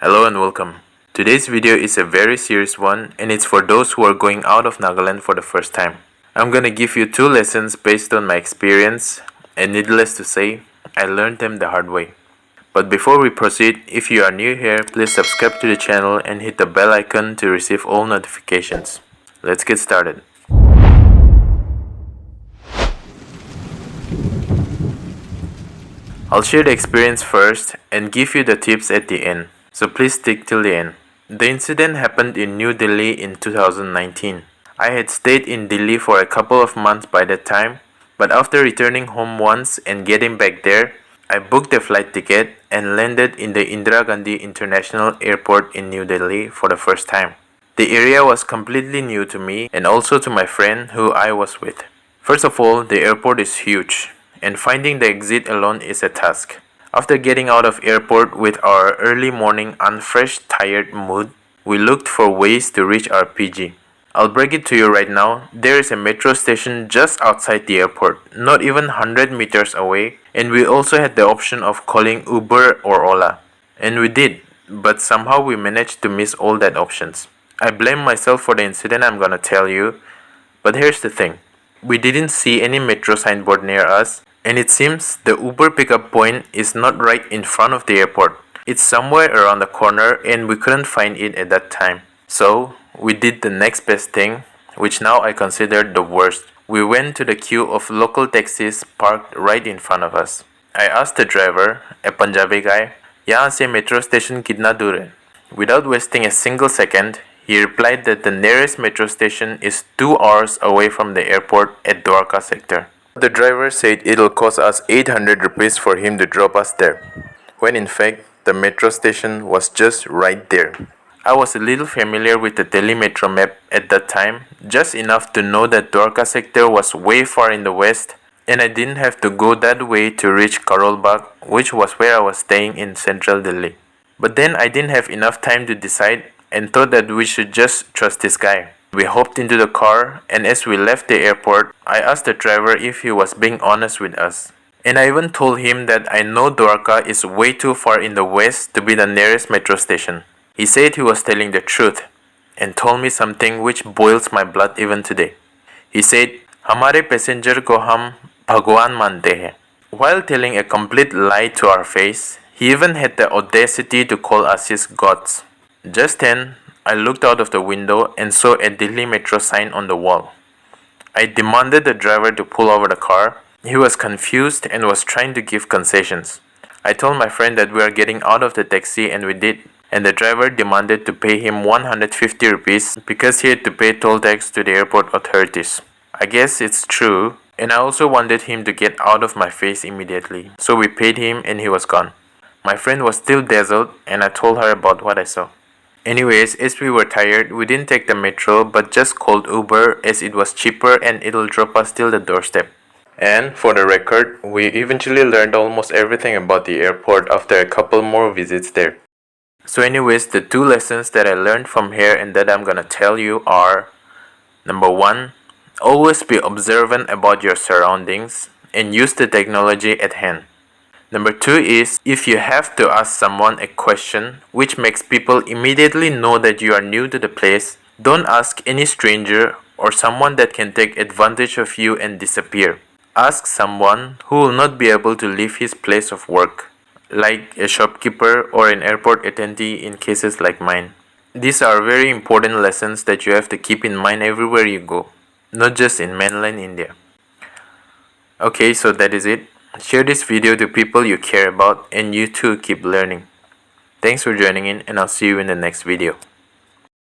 Hello and welcome. Today's video is a very serious one and it's for those who are going out of Nagaland for the first time. I'm gonna give you 2 lessons based on my experience, and needless to say, I learned them the hard way. But before we proceed, if you are new here, please subscribe to the channel and hit the bell icon to receive all notifications. Let's get started. I'll share the experience first and give you the tips at the end, so please stick till the end. The incident happened in New Delhi in 2019. I had stayed in Delhi for a couple of months by that time, but after returning home once and getting back there, I booked a flight ticket and landed in the Indira Gandhi International Airport in New Delhi for the first time. The area was completely new to me and also to my friend who I was with. First of all, the airport is huge, and finding the exit alone is a task. After getting out of airport with our early morning unfresh tired mood, we looked for ways to reach our PG. I'll break it to you right now, there is a metro station just outside the airport, not even 100 meters away, and we also had the option of calling Uber or Ola. And we did, but somehow we managed to miss all that options. I blame myself for the incident I'm gonna tell you, but here's the thing. We didn't see any metro signboard near us, and it seems the Uber pickup point is not right in front of the airport. It's somewhere around the corner and we couldn't find it at that time. So, we did the next best thing, which now I consider the worst. We went to the queue of local taxis parked right in front of us. I asked the driver, a Punjabi guy, "यहाँ से metro station कितना दूर है?" Without wasting a single second, he replied that the nearest metro station is 2 hours away from the airport at Dwarka sector. The driver said it'll cost us 800 rupees for him to drop us there, when in fact, the metro station was just right there. I was a little familiar with the Delhi metro map at that time, just enough to know that Dwarka sector was way far in the west, and I didn't have to go that way to reach Karol Bagh, which was where I was staying in central Delhi. But then I didn't have enough time to decide and thought that we should just trust this guy. We hopped into the car, and as we left the airport, I asked the driver if he was being honest with us. And I even told him that I know Dwarka is way too far in the west to be the nearest metro station. He said he was telling the truth, and told me something which boils my blood even today. He said, "हमारे passenger को हम भगवान मानते हैं." While telling a complete lie to our face, he even had the audacity to call us his gods. Just then, I looked out of the window and saw a Delhi metro sign on the wall. I demanded the driver to pull over the car. He was confused and was trying to give concessions. I told my friend that we are getting out of the taxi, and we did, and the driver demanded to pay him 150 rupees because he had to pay toll tax to the airport authorities. I guess it's true, and I also wanted him to get out of my face immediately, so we paid him and he was gone. My friend was still dazzled, and I told her about what I saw. Anyways, as we were tired, we didn't take the metro but just called Uber as it was cheaper and it'll drop us till the doorstep. And for the record, we eventually learned almost everything about the airport after a couple more visits there. So anyways, the 2 lessons that I learned from here and that I'm gonna tell you are: number 1, always be observant about your surroundings and use the technology at hand. Number 2 is, if you have to ask someone a question which makes people immediately know that you are new to the place, don't ask any stranger or someone that can take advantage of you and disappear. Ask someone who will not be able to leave his place of work, like a shopkeeper or an airport attendee in cases like mine. These are very important lessons that you have to keep in mind everywhere you go, not just in mainland India. Okay, so that is it. Share this video to people you care about, and you too keep learning. Thanks for joining in, and I'll see you in the next video.